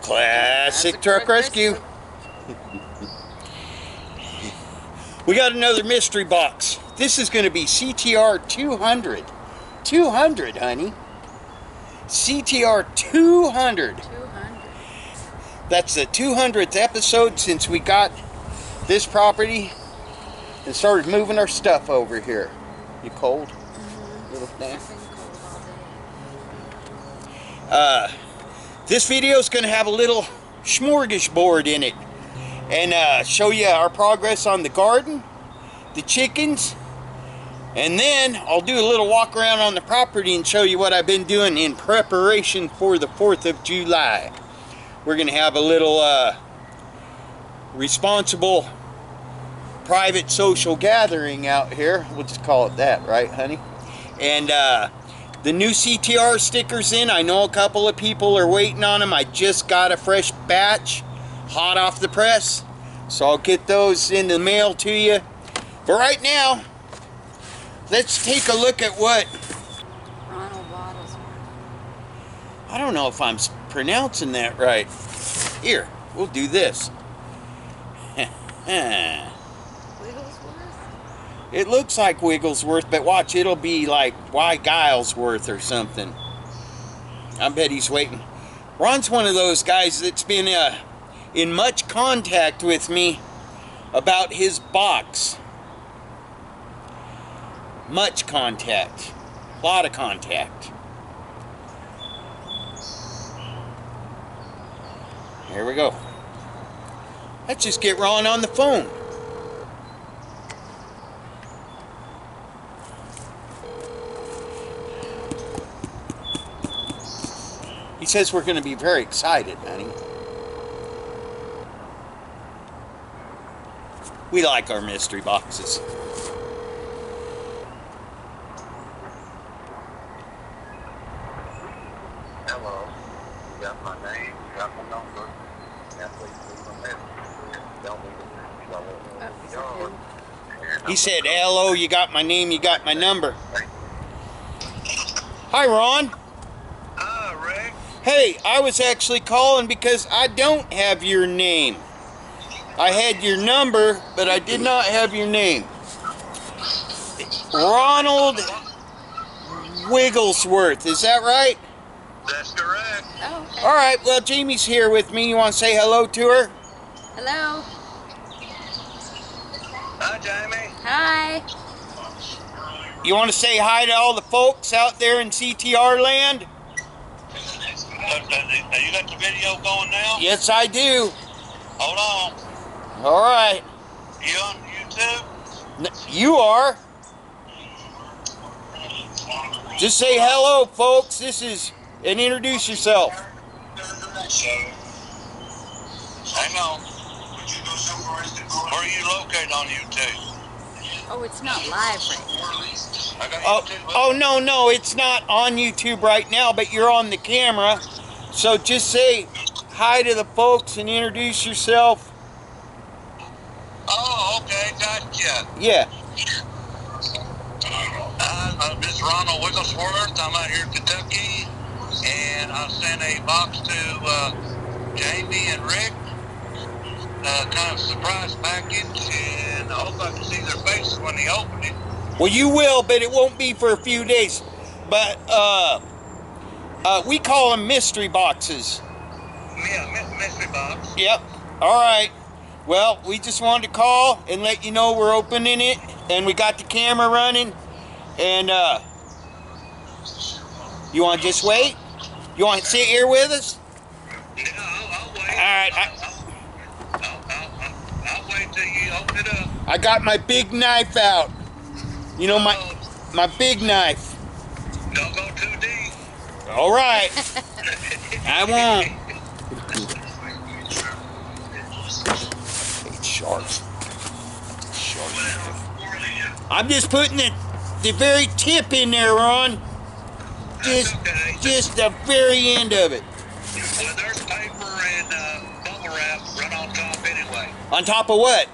Classic truck rescue. We got another mystery box. This is going to be CTR-200. 200, honey. CTR-200. That's the 200th episode since we got this property and started moving our stuff over here. You cold? Little thing. This video is going to have a little smorgasbord in it and show you our progress on the garden, the chickens, and then I'll do a little walk around on the property and show you what I've been doing in preparation for the 4th of July. We're going to have a little responsible private social gathering out here. We'll just call it that, right, honey? And the new CTR stickers in. I know a couple of people are waiting on them. I just got a fresh batch, hot off the press. So I'll get those in the mail to you. But right now, let's take a look at what... I don't know if I'm pronouncing that right. Here, we'll do this. It looks like Wigglesworth, but watch, it'll be like Y. Gilesworth or something. I bet he's waiting. Ron's one of those guys that's been in much contact with me about his box. Much contact. A lot of contact. Here we go. Let's just get Ron on the phone. He says we're going to be very excited, honey. We like our mystery boxes. Hello. You got my name, you got my number. He said, hello, you got my name, you got my number. Hi, Ron. Hey, I was actually calling because I don't have your name. I had your number, but I did not have your name. Ronald Wigglesworth, is that right? That's correct. Oh, okay. All right, well, Jamie's here with me. You want to say hello to her? Hello. Hi, Jamie. Hi. You want to say hi to all the folks out there in CTR land? You got the video going now? Yes, I do. Hold on. All right. You on YouTube? You are. Just say hello, folks. This is, and introduce yourself. Hang on. Where are you located on YouTube? Oh, it's not live right now. Oh, no, it's not on YouTube right now, but you're on the camera. So just say hi to the folks and introduce yourself. Oh, okay, gotcha. Yeah. This is Ronald Wigglesworth. I'm out here in Kentucky, and I sent a box to Jamie and Rick. Kind of surprise package, and I hope I can see their faces when they open it. Well, you will, but it won't be for a few days. But we call them mystery boxes. Yeah, mystery box. Yep. All right. Well, we just wanted to call and let you know we're opening it, and we got the camera running. And you want to just wait? You want to sit here with us? Yeah, I'll wait. All right. I'll wait till you open it up. I got my big knife out. You know, my big knife. Don't go too deep. All right. I won't. It's sharp. I'm just putting the very tip in there, Ron. Just the very end of it. Well, there's paper and bubble wrap right on top anyway. On top of what?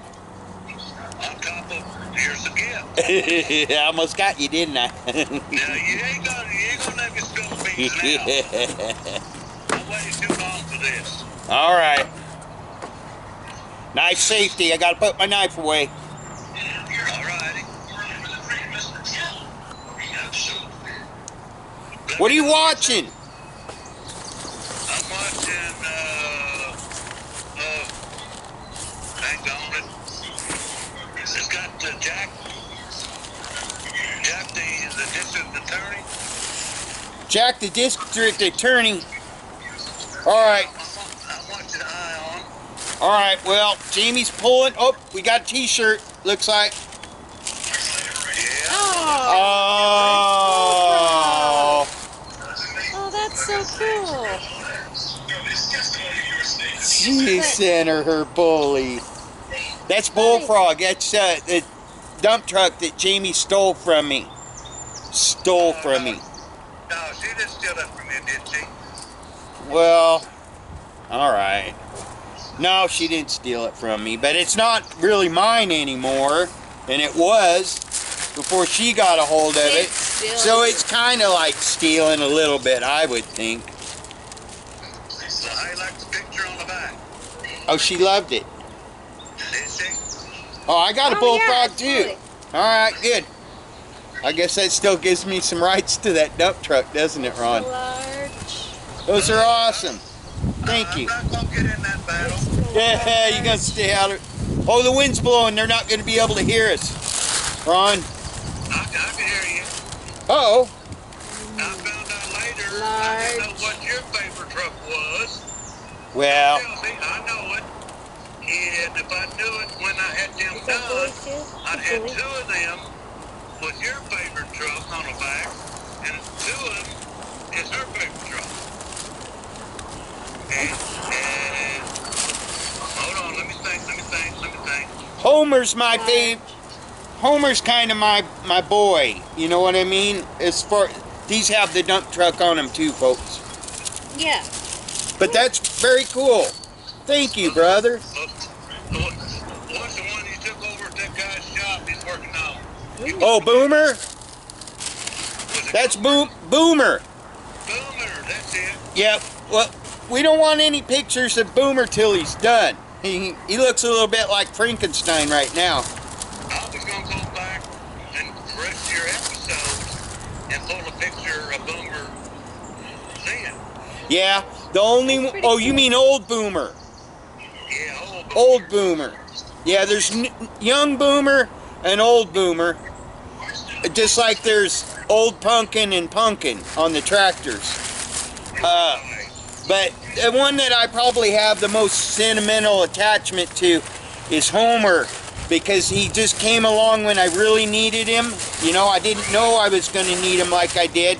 On top of, here's the gift. I almost got you, didn't I? Now, you ain't gonna let me spill the beans now. I waited too long for this. All right. Knife safety. I got to put my knife away. All righty. What are you watching? I'm watching, hang on it. It's got Jack the district attorney. Jack the district attorney. All right. I'm watching Eye on. All right. Well, Jamie's pulling. Oh, we got a T-shirt. Looks like. Yeah. Oh. Oh, that's so cool. She sent her bully. That's Bullfrog. That's the dump truck that Jamie stole from me. Stole from me. No, she didn't steal that from you, did she? Well, all right. No, she didn't steal it from me, but it's not really mine anymore, and it was before she got a hold of it. So it's kind of like stealing a little bit, I would think. So how you like the picture on the back? Oh, she loved it. Did she? Oh, I got a Oh, Bullfrog yeah, too. totally. All right, good. I guess that still gives me some rights to that dump truck, doesn't it, Ron? Large. Those are awesome. Thank you. I'm not going to get in that battle. Yeah, you gotta stay out of it. Oh, the wind's blowing. They're not going to be able to hear us. Ron. I can hear you. Uh-oh. I found out later I didn't know Large. what your favorite truck was. Well, Tell me, I know it. And if I knew it when I had them Is that bully done, too? I'd have two of them with your favorite truck on the back, and two of them is her favorite truck. And hold on, let me think. Homer's my favorite. Homer's kind of my boy. You know what I mean? As far these have the dump truck on them too, folks. Yeah. But that's very cool. Thank you, brother. What's the one you took over at that guy's shop he's working on? Oh, Boomer? Was it That's Boomer? Boomer. Boomer, that's it. Yep. Well, we don't want any pictures of Boomer till he's done. He looks a little bit like Frankenstein right now. I was going to go back and rest your episodes and pull a picture of Boomer then. Yeah. The only oh, you mean old Boomer? Yeah, old Boomer. Old Boomer. Yeah, there's young Boomer and old Boomer. Just like there's old Punkn and Punkn on the tractors. But the one that I probably have the most sentimental attachment to is Homer, because he just came along when I really needed him. You know, I didn't know I was going to need him like I did,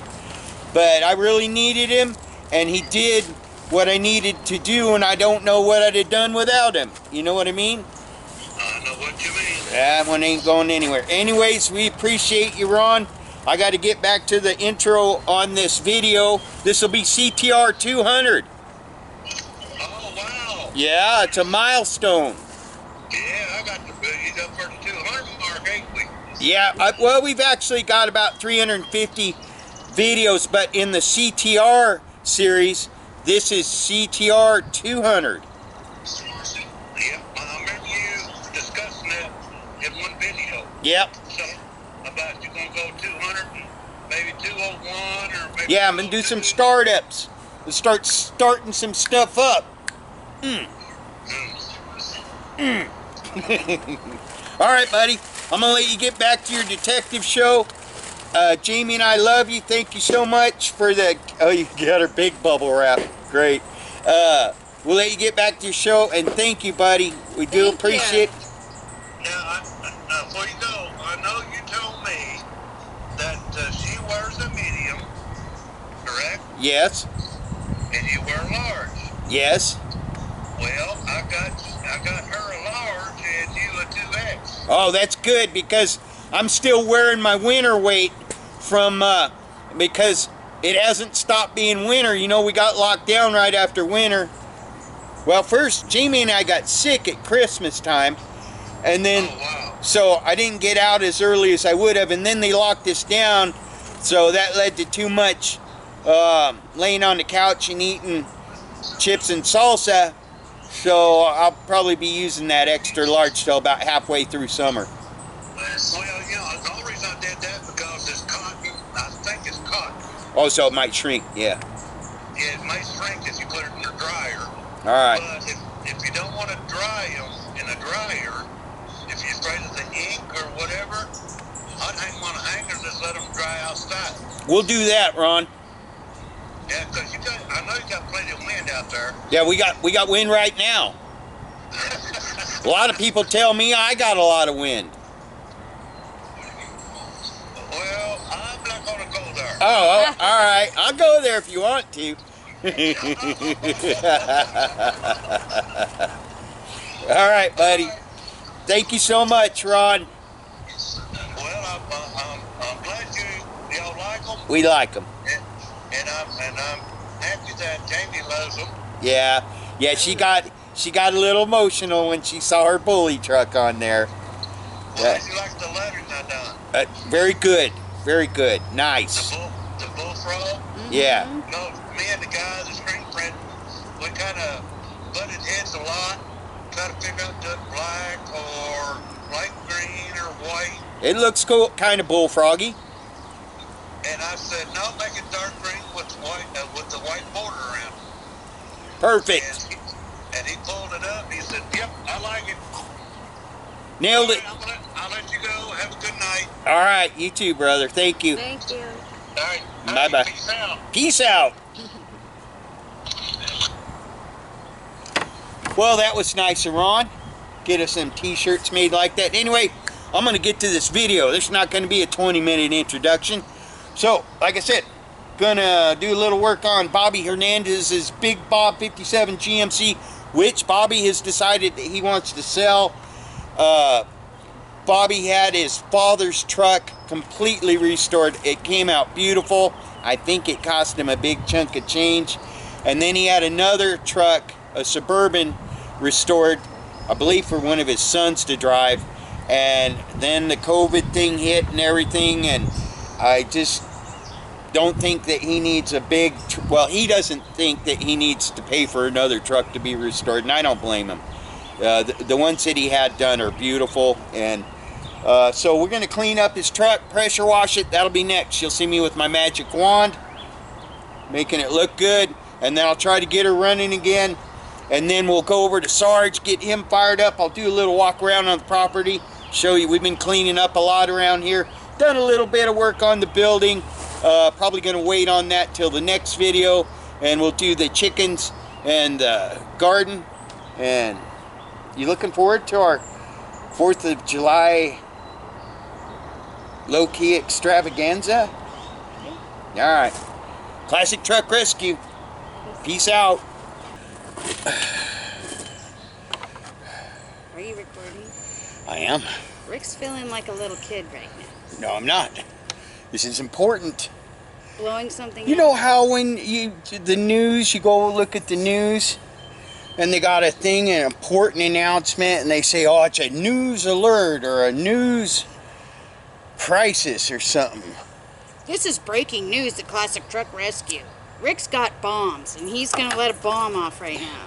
but I really needed him, and he did what I needed to do, and I don't know what I'd have done without him. You know what I mean? I know what you mean. That one ain't going anywhere. Anyways, we appreciate you, Ron. I got to get back to the intro on this video. This will be CTR-200. Oh, wow. Yeah, it's a milestone. Yeah, I got the boogies up for the 200 mark, ain't we? Yeah, well, we've actually got about 350 videos, but in the CTR series, this is CTR-200. Yeah, I remember you discussing that in one video. Yep. So, about you going to go 200, maybe 201, or maybe... Yeah, I'm going to do some startups. Let's start starting some stuff up. All right, buddy. I'm going to let you get back to your detective show. Jamie and I love you. Thank you so much for the... Oh, you got her big bubble wrap. Great. We'll let you get back to your show, and thank you, buddy. We do Thank appreciate... Now, before you go, I know you told me that she wears a medium, correct? Yes. And you wear large. Yes. Well, I got her a large and you a 2X. Oh, that's good, because I'm still wearing my winter weight from, because it hasn't stopped being winter. You know, we got locked down right after winter. Well, first, Jamie and I got sick at Christmas time, and then, Oh, wow. so I didn't get out as early as I would have, and then they locked us down, so that led to too much laying on the couch and eating chips and salsa, So I'll probably be using that extra large till about halfway through summer. Well, you know, the only reason I did that because it's cotton. I think it's cotton. Also, it might shrink, yeah. Yeah, it may shrink if you put it in your dryer. All right. But if you don't want to dry them in a dryer, if you're afraid of the ink or whatever, I'd hang them on a hanger and just let them dry outside. We'll do that, Ron. Yeah, because I know you got plenty of wind out there. Yeah, we got wind right now. A lot of people tell me I got a lot of wind. Well, I'm not going to go there. Oh, all right. I'll go there if you want to. All right, buddy. Thank you so much, Ron. Well, I'm glad y'all like them. We like them. And I'm happy that Jamie loves them. Yeah, she got a little emotional when she saw her bully truck on there. Well, she likes the lettering I done. Very good, very good, nice. The bullfrog. Yeah. No, me and the guy, the screen print, we kind of butted heads a lot, try to figure out doing black or light green or white. It looks cool, kind of bullfroggy. And I said, no, make it dark green with the white border around it. Perfect. And he pulled it up. He said, yep, I like it. Nailed it. I'll let you go. Have a good night. All right, you too, brother. Thank you. Thank you. All right. Bye-bye. Peace out. Peace out. Well, that was nice of Ron. Get us some t-shirts made like that. Anyway, I'm going to get to this video. This is not going to be a 20-minute introduction. So, like I said, gonna do a little work on Bobby Hernandez's Big Bob 57 GMC, which Bobby has decided that he wants to sell. Bobby had his father's truck completely restored. It came out beautiful. I think it cost him a big chunk of change. And then he had another truck, a Suburban, restored, I believe for one of his sons to drive. And then the COVID thing hit and everything, and I just don't think that he needs a big, well, he doesn't think that he needs to pay for another truck to be restored, and I don't blame him. The ones that he had done are beautiful, and so we're going to clean up his truck, pressure wash it. That'll be next. You'll see me with my magic wand, making it look good, and then I'll try to get her running again, and then we'll go over to Sarge, get him fired up. I'll do a little walk around on the property, show you we've been cleaning up a lot around here. Done a little bit of work on the building. Probably going to wait on that till the next video, and we'll do the chickens and the garden. And you looking forward to our 4th of July low-key extravaganza? All right. Classic Truck Rescue. Peace out. Are you recording? I am. Rick's feeling like a little kid right now. No, I'm not. This is important. Blowing something You up? know how when the news, you go look at the news, and they got a thing, an important announcement, and they say, oh, it's a news alert or a news crisis or something. This is breaking news at Classic Truck Rescue. Rick's got bombs, and he's going to let a bomb off right now.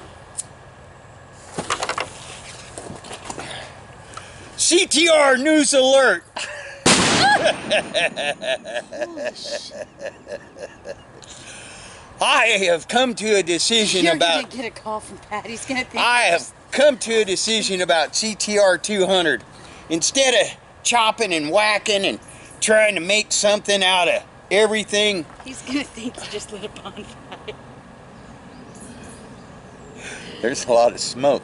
CTR news alert. I have come to a decision You're about... going to get a call from Pat. He's going to think... I have come to a decision about CTR-200. Instead of chopping and whacking and trying to make something out of everything... He's going to think you just lit a bonfire. There's a lot of smoke.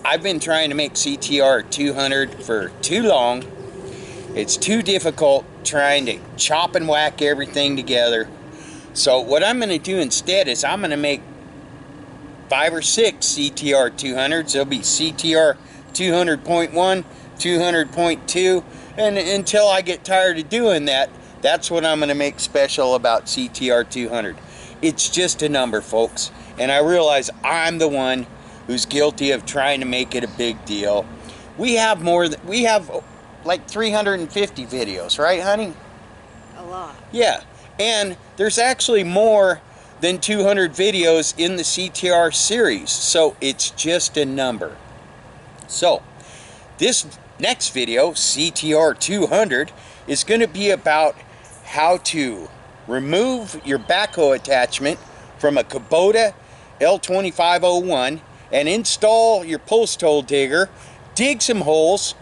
I've been trying to make CTR-200 for too long. It's too difficult trying to chop and whack everything together. So what I'm going to do instead is I'm going to make 5 or 6 CTR-200s. There'll be CTR 200.1, 200.2, and until I get tired of doing that, that's what I'm going to make special about CTR-200. It's just a number, folks, and I realize I'm the one who's guilty of trying to make it a big deal. We have like 350 videos, right, honey? A lot. Yeah, and there's actually more than 200 videos in the CTR series. So it's just a number. So this next video, CTR-200, is going to be about how to remove your backhoe attachment from a Kubota L2501 and install your post hole digger, dig some holes,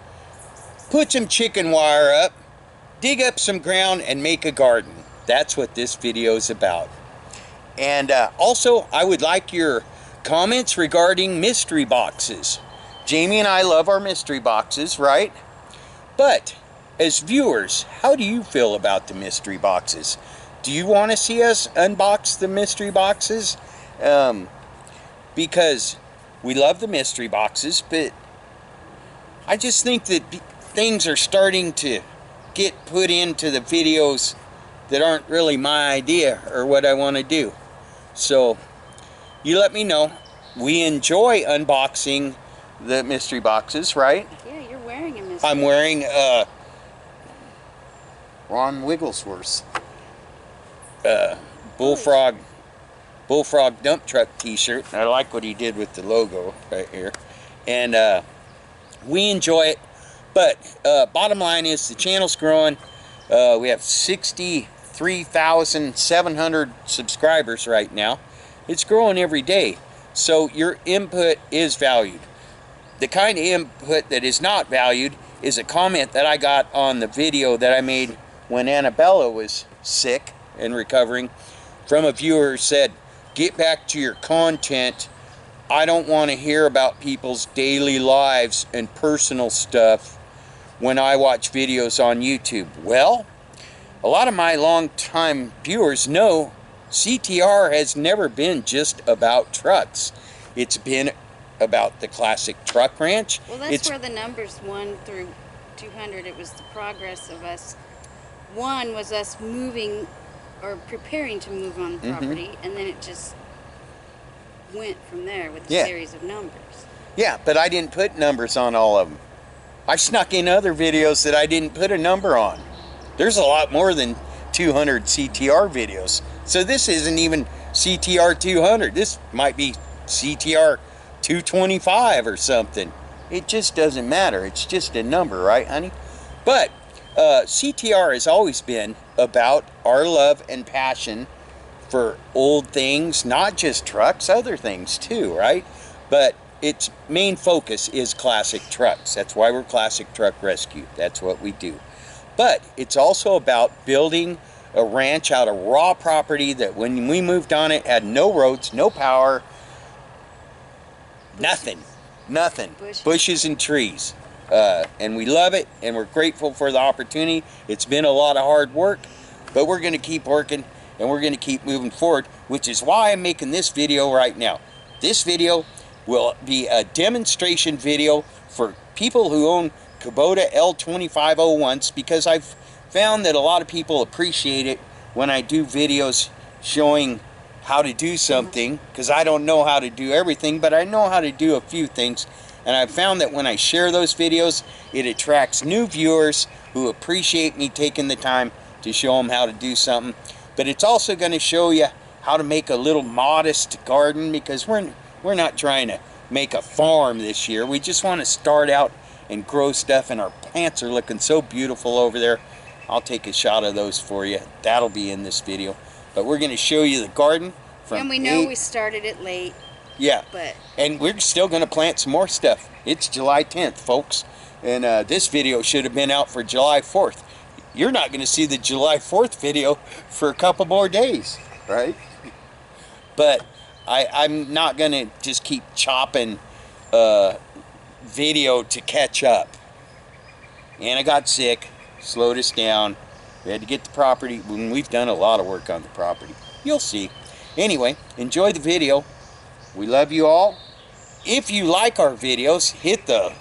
put some chicken wire up, dig up some ground, and make a garden. That's what this video is about. And also, I would like your comments regarding mystery boxes. Jamie and I love our mystery boxes, right? But as viewers, how do you feel about the mystery boxes? Do you want to see us unbox the mystery boxes? Because we love the mystery boxes, but I just think that things are starting to get put into the videos that aren't really my idea or what I want to do. So you let me know. We enjoy unboxing the mystery boxes, right? Yeah, you're wearing a mystery. I'm wearing Ron Wigglesworth's bullfrog dump truck t-shirt. I like what he did with the logo right here, and we enjoy it. But bottom line is the channel's growing. We have 63,700 subscribers right now. It's growing every day, so your input is valued. The kind of input that is not valued is a comment that I got on the video that I made when Annabella was sick and recovering, from a viewer who said, "Get back to your content. I don't want to hear about people's daily lives and personal stuff when I watch videos on YouTube." Well, a lot of my long-time viewers know CTR has never been just about trucks. It's been about the classic truck ranch. Well, that's where the numbers 1 through 200, it was the progress of us. 1 was us moving or preparing to move on the property, and then it just went from there with a series of numbers. Yeah, but I didn't put numbers on all of them. I snuck in other videos that I didn't put a number on. There's a lot more than 200 CTR videos. So this isn't even CTR-200. This might be CTR-225 or something. It just doesn't matter. It's just a number, right, honey? But CTR has always been about our love and passion for old things, not just trucks, other things too, right? But its main focus is classic trucks. That's why we're Classic Truck Rescue. That's what we do. But it's also about building a ranch out of raw property that when we moved on it had no roads, no power, nothing. Bushes and trees. And we love it, and we're grateful for the opportunity. It's been a lot of hard work, but we're going to keep working, and we're going to keep moving forward, which is why I'm making this video right now. This video will be a demonstration video for people who own Kubota L2501s, because I've found that a lot of people appreciate it when I do videos showing how to do something, because I don't know how to do everything, but I know how to do a few things. And I've found that when I share those videos, it attracts new viewers who appreciate me taking the time to show them how to do something. But it's also going to show you how to make a little modest garden, because we're not trying to make a farm this year. We just want to start out and grow stuff, and our plants are looking so beautiful over there. I'll take a shot of those for you. That'll be in this video. But we're going to show you the garden from And we know we started it late. Yeah, but and we're still going to plant some more stuff. It's July 10th, folks, and this video should have been out for July 4th. You're not going to see the July 4th video for a couple more days, right? But I'm not going to just keep chopping video to catch up. Anna got sick, slowed us down. We had to get the property. We've done a lot of work on the property. You'll see. Anyway, enjoy the video. We love you all. If you like our videos, hit the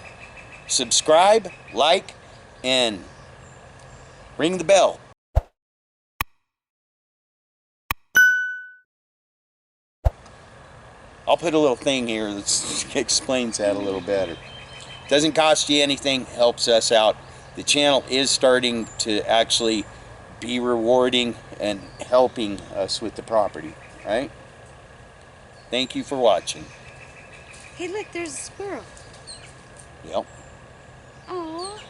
subscribe, like, and ring the bell. I'll put a little thing here that explains that a little better. Doesn't cost you anything, helps us out. The channel is starting to actually be rewarding and helping us with the property. right? Thank you for watching. Hey, look, there's a squirrel. Yep. Aw.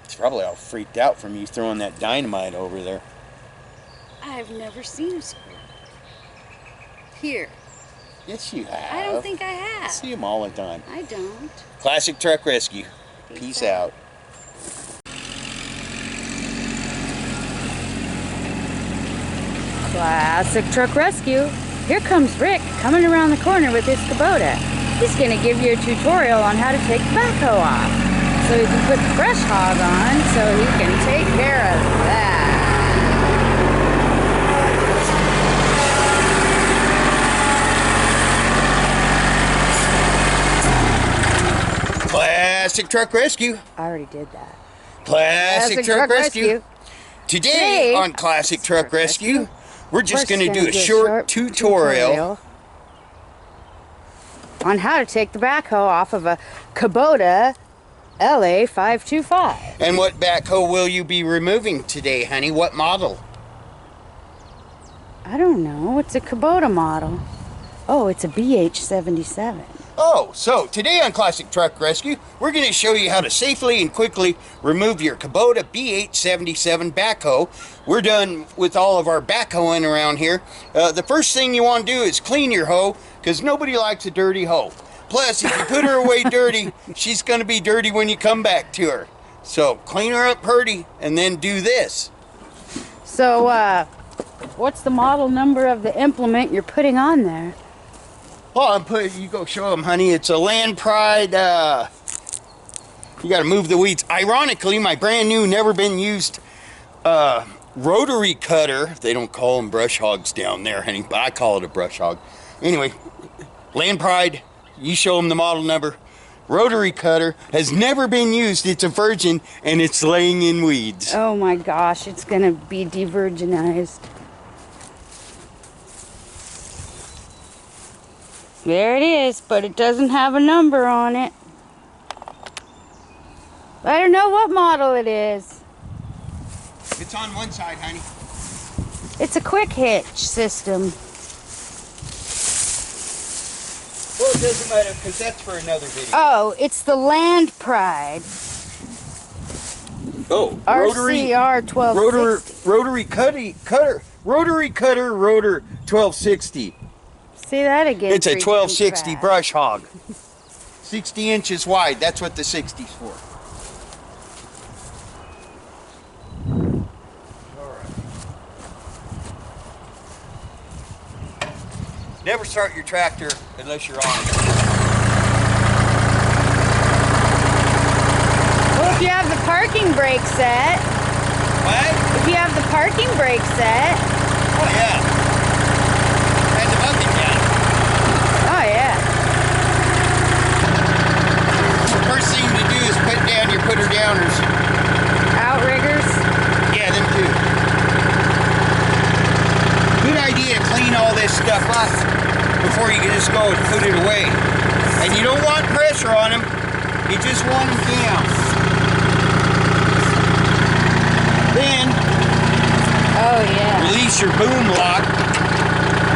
It's probably all freaked out from you throwing that dynamite over there. I've never seen a squirrel. Here. Yes, you have. I don't think I I have. see them all the time. I don't. Classic Truck Rescue. Peace out. Classic Truck Rescue. Here comes Rick coming around the corner with his Kubota. He's going to give you a tutorial on how to take the backhoe off. So he can put the brush hog on so he can take care of that. Classic Truck Rescue. I already did that. Classic Truck Rescue. Today on Classic Truck Rescue, we're just going to do a short tutorial on how to take the backhoe off of a Kubota LA525. And what backhoe will you be removing today, honey? What model? I don't know. It's a Kubota model. Oh, it's a BH77. Oh, so today on Classic Truck Rescue, we're going to show you how to safely and quickly remove your Kubota BH77 Backhoe. We're done with all of our backhoeing around here. The first thing you want to do is clean your hoe, because nobody likes a dirty hoe. Plus, if you put her away dirty, she's going to be dirty when you come back to her. So clean her up pretty, and then do this. So, what's the model number of the implement you're putting on there? Oh, you go show them, honey. It's a Land Pride, you got to move the weeds. Ironically, my brand new, never been used rotary cutter. They don't call them brush hogs down there, honey, but I call it a brush hog. Anyway, Land Pride, you show them the model number. Rotary cutter has never been used. It's a virgin, and it's laying in weeds. Oh my gosh, it's going to be de-virginized. There it is, but it doesn't have a number on it. I don't know what model it is. It's on one side, honey. It's a quick hitch system. Well, it doesn't matter, because that's for another video. Oh, it's the Land Pride. Oh, RCR-1260. Rotary cutter, rotor 1260. See that again? It's a 1260 brush hog. 60 inches wide. That's what the 60's for. Alright. Never start your tractor unless you're on it. Well, if you have the parking brake set. What? If you have the parking brake set. Oh, yeah. And the bucket down. Oh, yeah. First thing to do is put down your putter downers. Outriggers? Yeah, them too. Good idea to clean all this stuff up before you can just go and put it away. And you don't want pressure on them. You just want them down. Then, oh yeah, release your boom lock.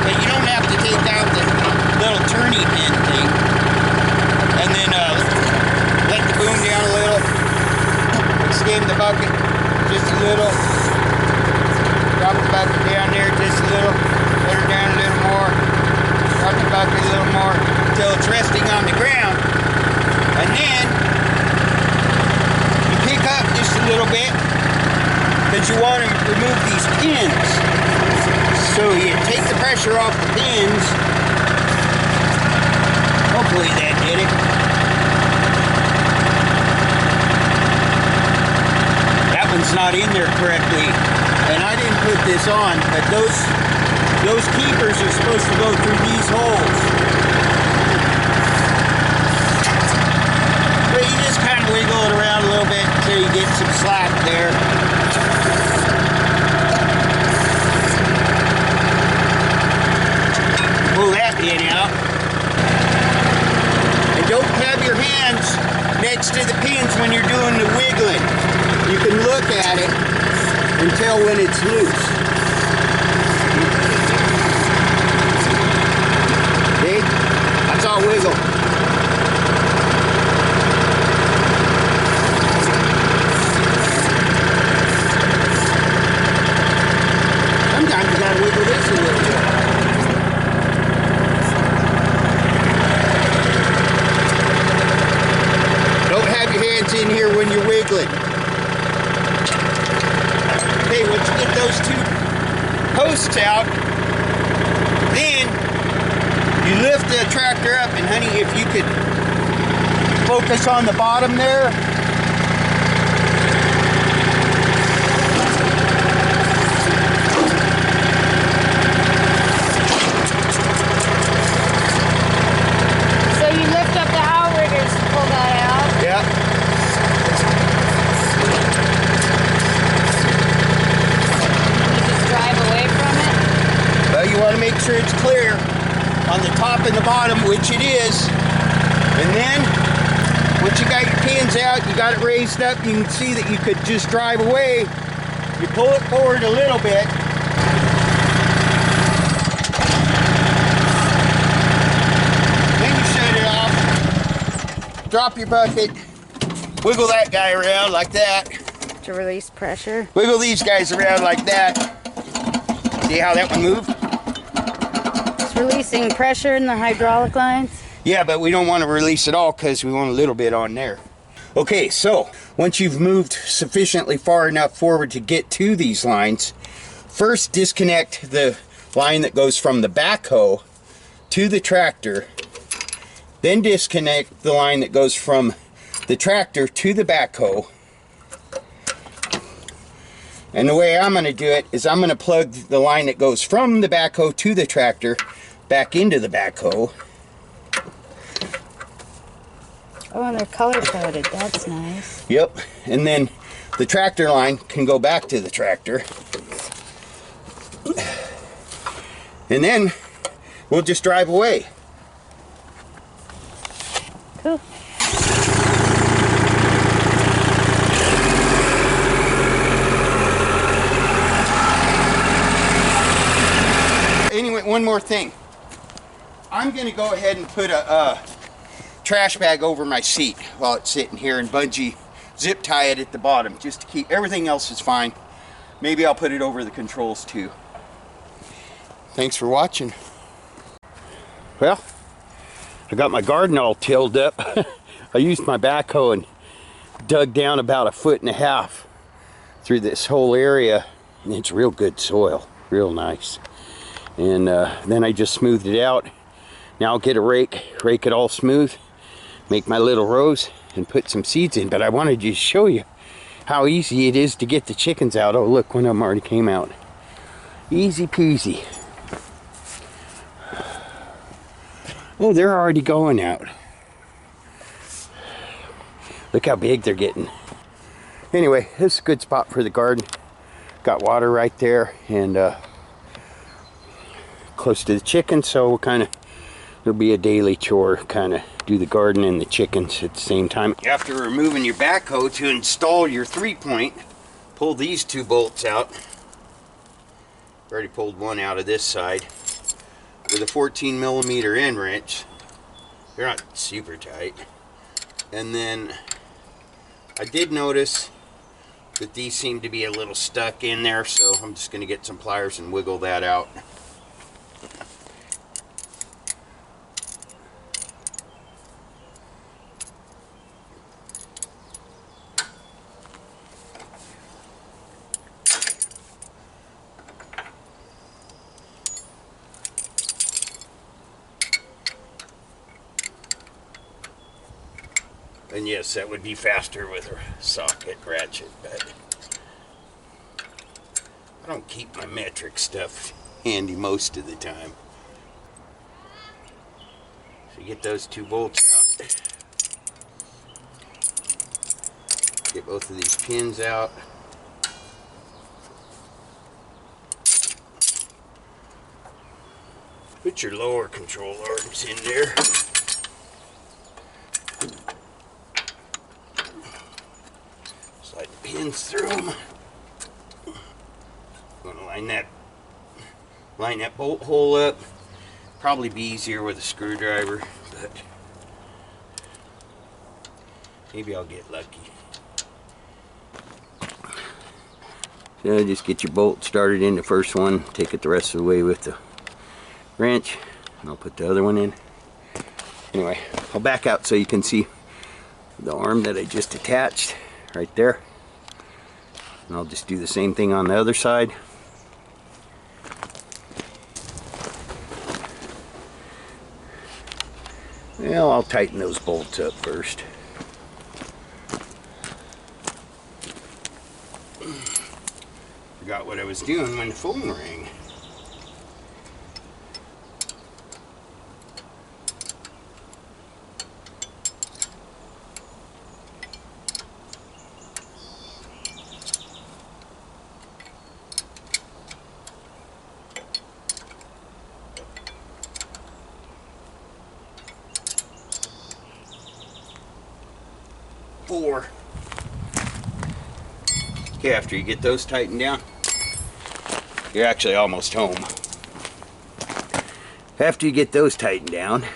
But you don't have to take out the little turny pin thing. And then let the boom down a little. Extend the bucket just a little. Drop the bucket down there just a little. Let her down a little more. Drop the bucket a little more until it's resting on the ground. And then you pick up just a little bit because you want to remove these pins. So you take the pressure off the pins. Hopefully that did it. That one's not in there correctly. And I didn't put this on, but those keepers are supposed to go through these holes. But you just kind of wiggle it around a little bit until you get some slack there. Pull that pin out. And don't have your hands next to the pins when you're doing the wiggling. You can look at it and tell when it's loose. posts out, then you lift the tractor up, and honey, if you could focus on the bottom there. So you lift up the outriggers to pull that out? Yeah. You just drive away from it? Well, you want to make sure it's clear on the top and the bottom, which it is. And then, once you got your pins out, you got it raised up, you can see that you could just drive away. You pull it forward a little bit. Then you shut it off. Drop your bucket. Wiggle that guy around like that. To release pressure? Wiggle these guys around like that. See how that one moved? It's releasing pressure in the hydraulic lines? Yeah, but we don't want to release it all because we want a little bit on there. Okay, so once you've moved sufficiently far enough forward to get to these lines, first disconnect the line that goes from the backhoe to the tractor, then disconnect the line that goes from the tractor to the backhoe. And the way I'm going to do it is I'm going to plug the line that goes from the backhoe to the tractor back into the backhoe. Oh, and they're color-coded. That's nice. Yep. And then the tractor line can go back to the tractor. And then we'll just drive away. Cool. Anyway, one more thing. I'm going to go ahead and put a trash bag over my seat while it's sitting here and bungee zip tie it at the bottom just to keep everything else is fine. Maybe I'll put it over the controls too. Thanks for watching. Well, I got my garden all tilled up. I used my backhoe and dug down about 1.5 feet through this whole area, and it's real good soil, real nice. And then I just smoothed it out. Now I'll get a rake it all smooth, make my little rows, and put some seeds in. But I wanted to show you how easy it is to get the chickens out. Oh, look, one of them already came out. Easy peasy. Oh, they're already going out. Look how big they're getting. Anyway, this is a good spot for the garden. Got water right there, and close to the chickens, so we'll kind of, it'll be a daily chore, kind of do the garden and the chickens at the same time. After removing your backhoe to install your 3-point, pull these 2 bolts out. Already pulled one out of this side with a 14mm end wrench. They're not super tight. And then I did notice that these seem to be a little stuck in there, so I'm just going to get some pliers and wiggle that out. And yes, that would be faster with a socket ratchet, but I don't keep my metric stuff handy most of the time. So you get those 2 bolts out. Get both of these pins out. Put your lower control arms in there. Slide the pins through them. I'm gonna line that bolt hole up. Probably be easier with a screwdriver, but maybe I'll get lucky. So just get your bolt started in the first one, take it the rest of the way with the wrench, and I'll put the other one in. Anyway, I'll back out so you can see the arm that I just attached right there. And I'll just do the same thing on the other side. Well, I'll tighten those bolts up first. Forgot what I was doing when the phone rang. Four. Okay, after you get those tightened down, you're actually almost home. After you get those tightened down,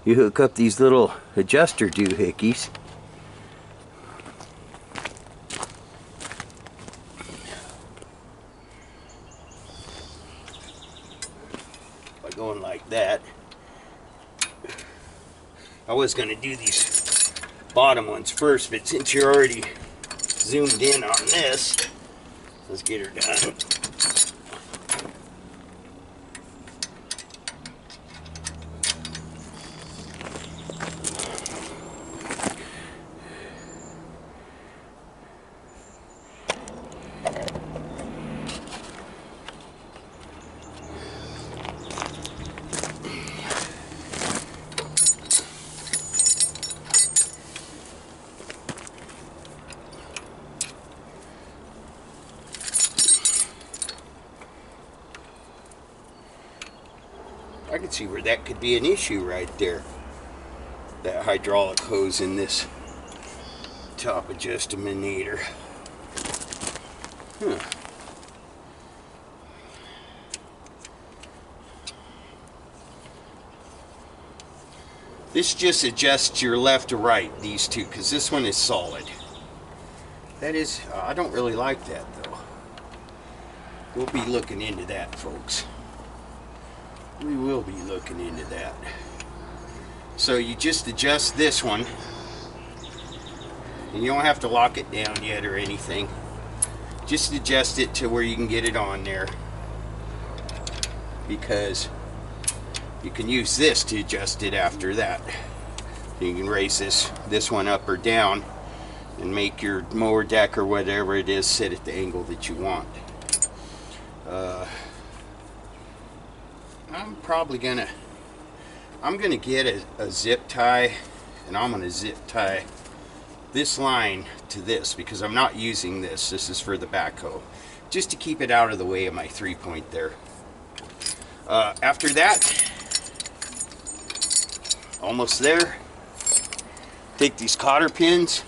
you hook up these little adjuster doohickeys. By going like that. I was going to do these bottom ones first, but since you're already zoomed in on this, let's get her done. I can see where that could be an issue right there. That hydraulic hose in this top adjustminator. Huh. This just adjusts your left to right, these two, because this one is solid. That is, I don't really like that though. We'll be looking into that, folks. We will be looking into that. So you just adjust this one, and you don't have to lock it down yet or anything. Just adjust it to where you can get it on there, because you can use this to adjust it after that. You can raise this one up or down and make your mower deck or whatever it is sit at the angle that you want. I'm gonna get a zip tie, and I'm gonna zip tie this line to this because I'm not using this. This is for the backhoe, just to keep it out of the way of my 3-point there. After that, almost there. Take these cotter pins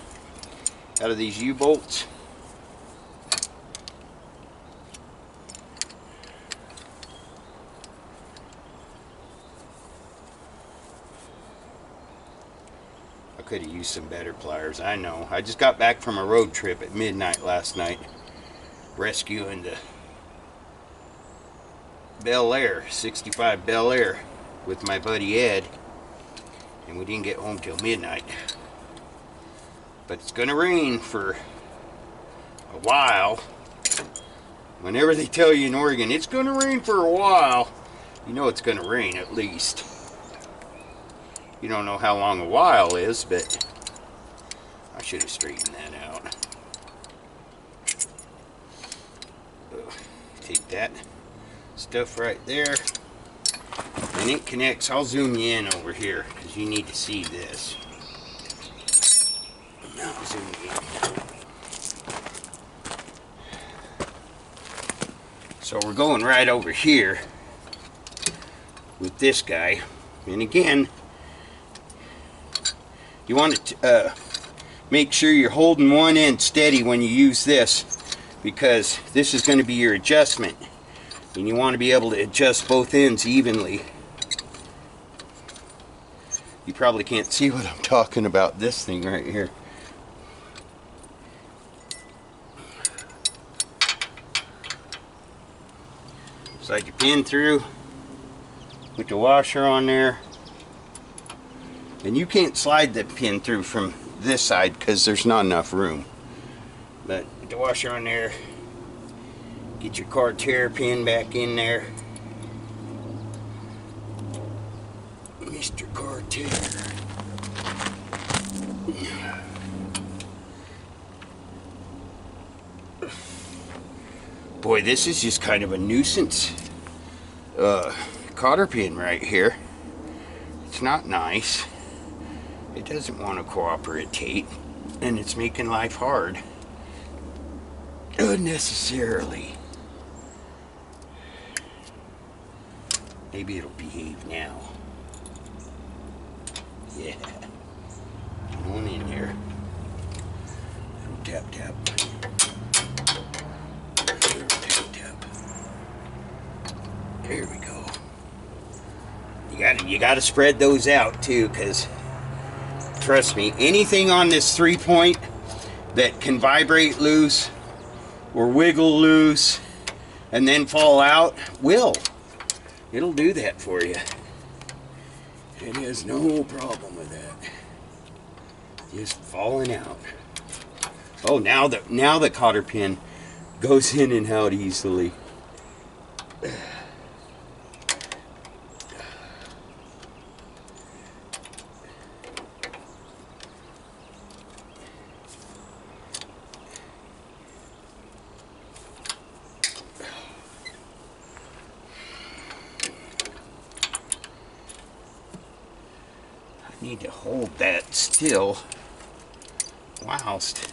out of these U-bolts. I could have used some better pliers, I know. I just got back from a road trip at midnight last night, rescuing the Bel Air, 65 Bel Air, with my buddy Ed, and we didn't get home till midnight. But it's gonna rain for a while. Whenever they tell you in Oregon it's gonna rain for a while, you know it's gonna rain at least. You don't know how long a while is, but I should have straightened that out. Take that stuff right there, and it connects. I'll zoom you in over here because you need to see this. Now I'll zoom you in. So we're going right over here with this guy, and again, you want to make sure you're holding one end steady when you use this, because this is going to be your adjustment, and you want to be able to adjust both ends evenly. You probably can't see what I'm talking about, this thing right here. Slide your pin through, put the washer on there. And you can't slide the pin through from this side because there's not enough room. But put the washer on there, get your car tear pin back in there, Extra car taker. Boy, this is just kind of a nuisance cotter pin right here. It's not nice. It doesn't want to cooperate, and it's making life hard unnecessarily. Maybe it'll behave now. Yeah. Get on in there. Tap tap. Tap tap. There we go. You gotta spread those out too, because trust me, anything on this 3-point that can vibrate loose or wiggle loose and then fall out it'll do that for you. It has no problem with that. Just falling out. Oh, now the cotter pin goes in and out easily. Need to hold that still whilst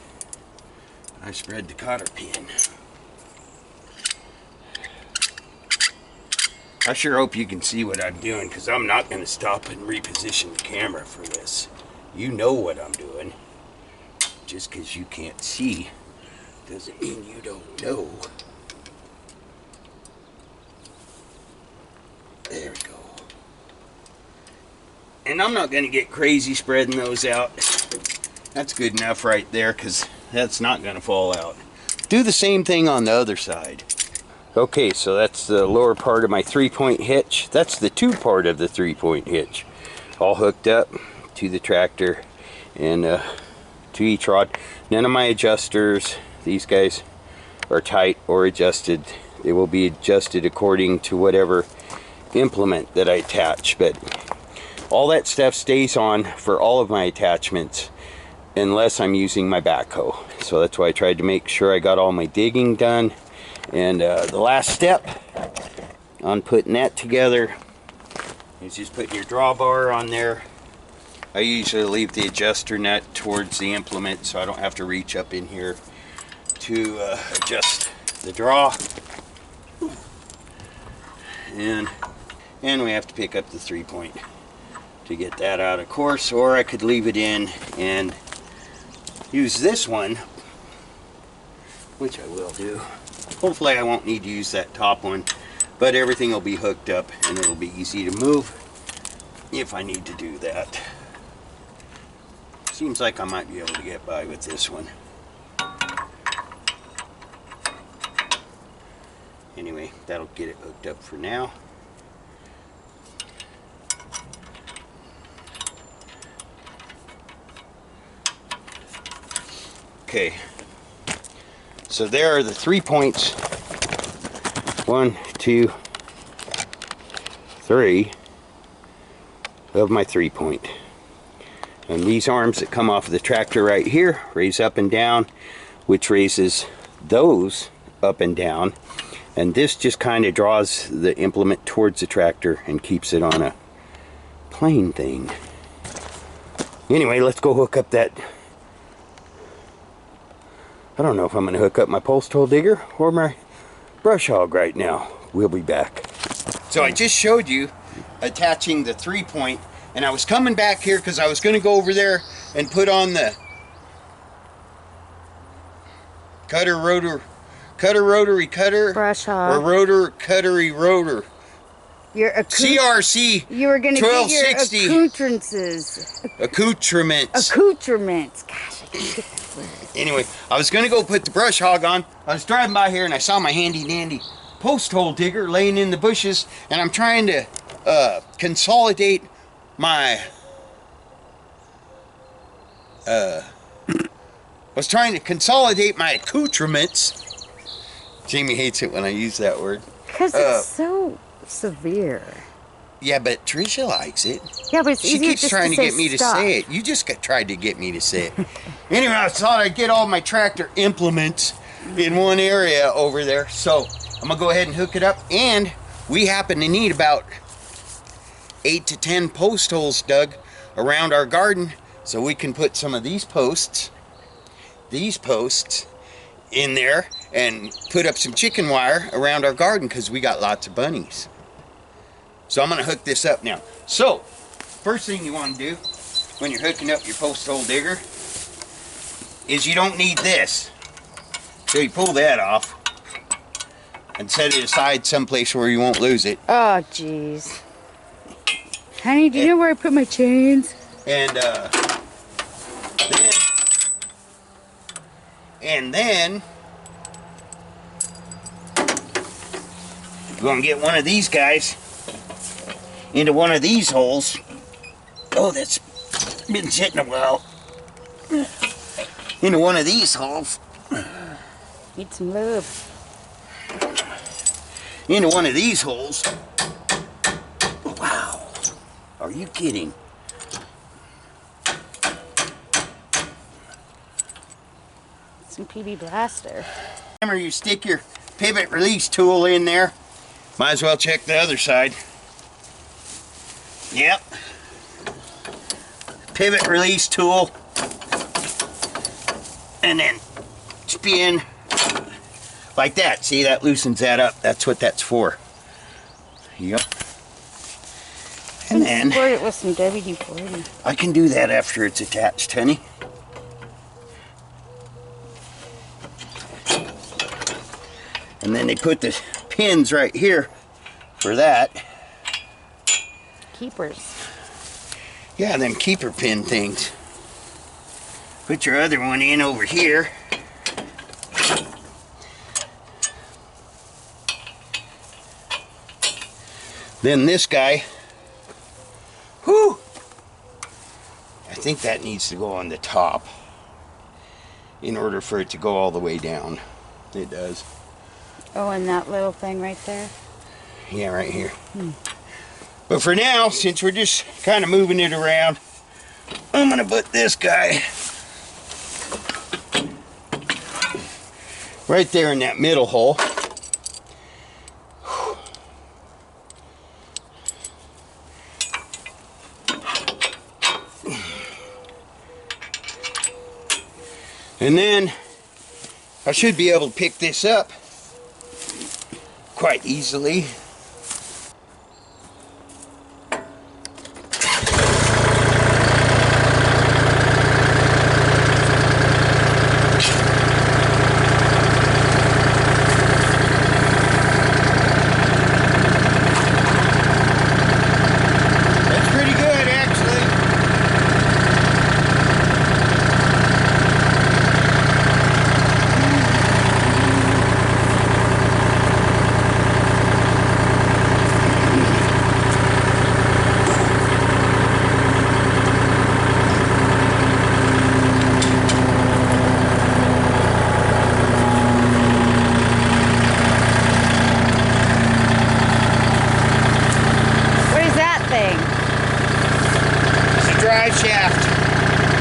I spread the cotter pin. I sure hope you can see what I'm doing, because I'm not going to stop and reposition the camera for this. You know what I'm doing. Just because you can't see doesn't mean you don't know. There we go. And I'm not going to get crazy spreading those out. That's good enough right there, because that's not going to fall out. Do the same thing on the other side. Okay, so that's the lower part of my 3-point hitch. That's the 2-part of the 3-point hitch. All hooked up to the tractor and to each rod. None of my adjusters, these guys, are tight or adjusted. They will be adjusted according to whatever implement that I attach. But all that stuff stays on for all of my attachments unless I'm using my backhoe. So that's why I tried to make sure I got all my digging done. And the last step on putting that together is just putting your drawbar on there. I usually leave the adjuster nut towards the implement so I don't have to reach up in here to adjust the draw. And we have to pick up the 3-point to get that out of course, or I could leave it in and use this one, which I will do. Hopefully I won't need to use that top one, but everything will be hooked up and it'll be easy to move if I need to do that. Seems like I might be able to get by with this one. Anyway, that'll get it hooked up for now. Okay, so there are the 3 points. 1, 2, 3 of my 3-point. And these arms that come off of the tractor right here raise up and down, which raises those up and down. And this just kind of draws the implement towards the tractor and keeps it on a plane thing. Anyway, let's go hook up that. I don't know if I'm going to hook up my post hole digger or my brush hog right now. We'll be back. So I just showed you attaching the 3-point, and I was coming back here because I was going to go over there and put on the rotary cutter, brush hog, or rotor. Your CRC. You were going to get your 1260 accoutrements. Accoutrements. Gosh, I can't get that word. Anyway, I was going to go put the brush hog on. I was driving by here and I saw my handy dandy post hole digger laying in the bushes, and I'm trying to consolidate my accoutrements. Jamie hates it when I use that word. Because it's so severe. Yeah, but Tricia likes it. Yeah, but it's She easier keeps just trying to say get me to stop. say it. You just tried to get me to say it. Anyway, I thought I'd get all my tractor implements in one area over there. So I'm gonna go ahead and hook it up. And we happen to need about 8 to 10 post holes dug around our garden, so we can put some of these posts in there and put up some chicken wire around our garden, because we got lots of bunnies. So I'm gonna hook this up now. So first thing you want to do when you're hooking up your post hole digger is you don't need this. So you pull that off and set it aside someplace where you won't lose it. Oh, jeez. Honey, do you know where I put my chains? And then you're gonna get one of these guys into one of these holes. Oh, that's been sitting a while. Into one of these holes. Need some lube. Into one of these holes. Wow. Are you kidding? Some PB Blaster. Remember, you stick your pivot release tool in there. Might as well check the other side. Yep. Pivot release tool. And then spin like that. See, that loosens that up. That's what that's for. Yep. And then Support it with some WD-40. I can do that after it's attached, honey. And then they put the pins right here for that. Keepers. Yeah, them keeper pin things. Put your other one in over here. Then this guy. Whew! I think that needs to go on the top in order for it to go all the way down. It does. Oh, and that little thing right there? Yeah, right here. But for now, since we're just kind of moving it around, I'm gonna put this guy right there in that middle hole. And then I should be able to pick this up quite easily. That's pretty good, actually. What is that thing? It's a drive shaft.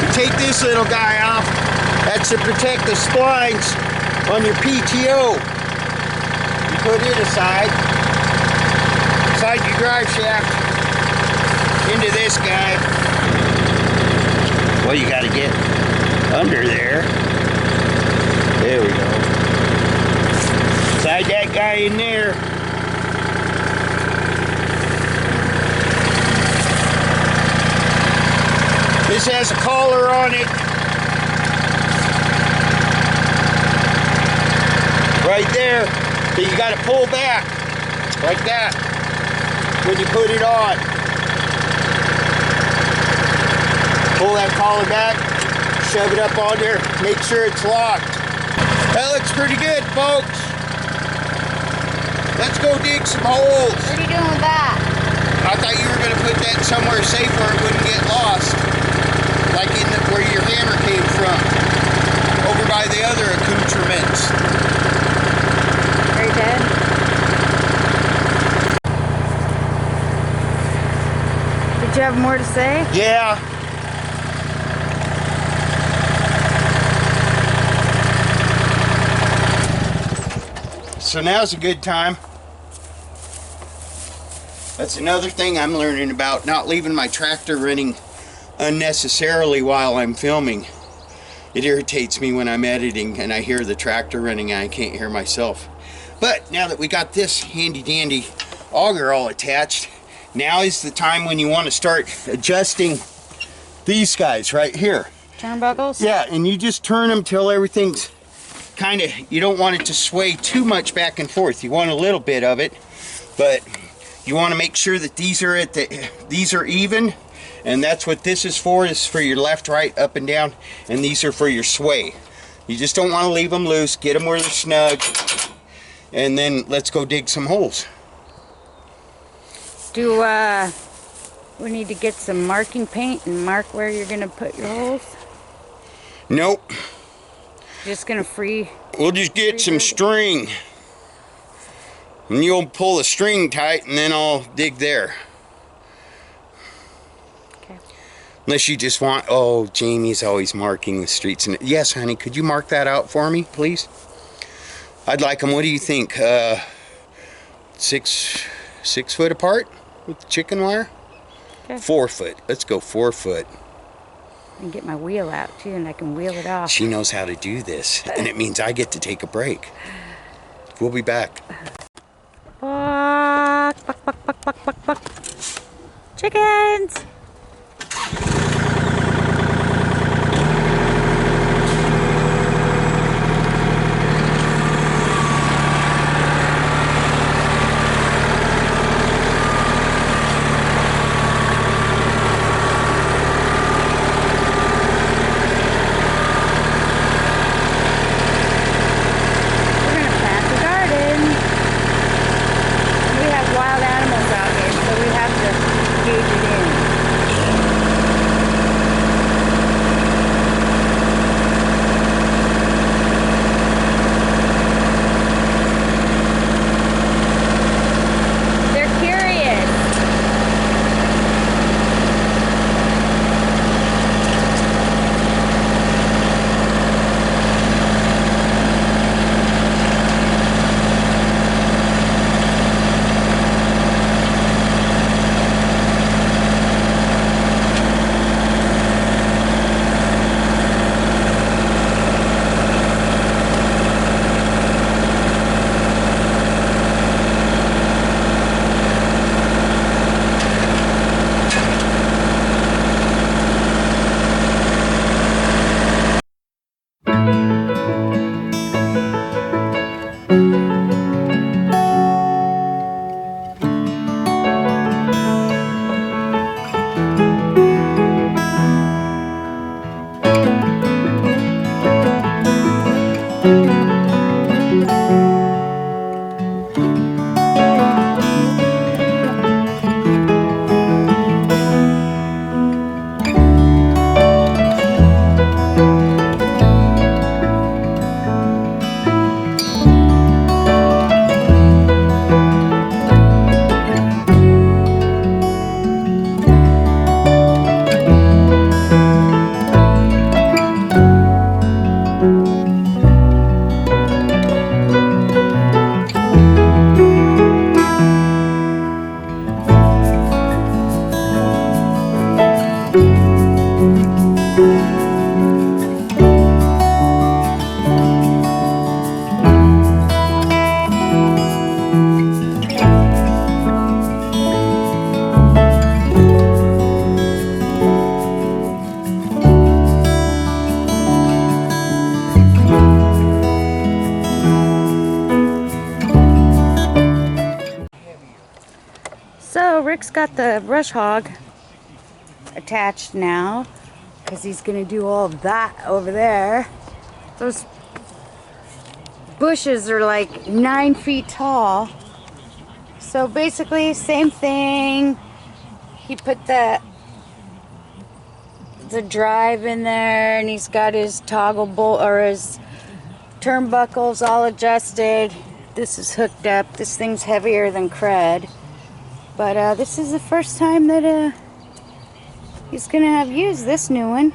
You take this little guy off. That's to protect the splines on your PTO. You put it aside your drive shaft into this guy. Well, you got to get under there. There we go. Slide that guy in there. This has a collar on it. Right there. So you got to pull back like that when you put it on. Pull that collar back, shove it up on there, make sure it's locked. That looks pretty good, folks. Let's go dig some holes. What are you doing with that? I thought you were going to put that somewhere safe where it wouldn't get lost. Like in where your hammer came from. Over by the other accoutrements. Are you dead? have more to say? Yeah. So now's a good time. That's another thing I'm learning about, not leaving my tractor running unnecessarily while I'm filming. It irritates me when I'm editing and I hear the tractor running and I can't hear myself. But now that we got this handy dandy auger all attached, now is the time when you want to start adjusting these guys right here. Turnbuckles? Yeah, and you just turn them till everything's kind of, you don't want it to sway too much back and forth. You want a little bit of it, but you want to make sure that these are even, and that's what this is for your left, right, up and down, and these are for your sway. You just don't want to leave them loose. Get them where they're snug, and then let's go dig some holes. Do we need to get some marking paint and mark where you're gonna put your holes? Nope. Just gonna We'll just get some string. And you'll pull the string tight and then I'll dig there. Okay. Unless you just want, oh, Jamie's always marking the streets. And yes, honey, could you mark that out for me, please? I'd like them, what do you think? 6 foot apart with the chicken wire? Okay. 4 foot. Let's go 4 foot. And get my wheel out too, and I can wheel it off. She knows how to do this, and it means I get to take a break. We'll be back. Buck, buck, buck, buck, buck, buck, buck. Chickens! Rick's got the brush hog attached now because he's gonna do all of that over there. Those bushes are like 9 feet tall. So basically same thing. He put the drive in there and he's got his toggle bolt or his turnbuckles all adjusted. This is hooked up. This thing's heavier than crud. But this is the first time that he's gonna have used this new one.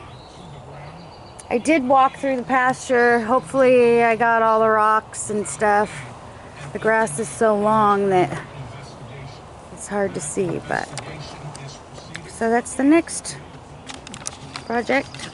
I did walk through the pasture. Hopefully I got all the rocks and stuff. The grass is so long that it's hard to see, but so that's the next project.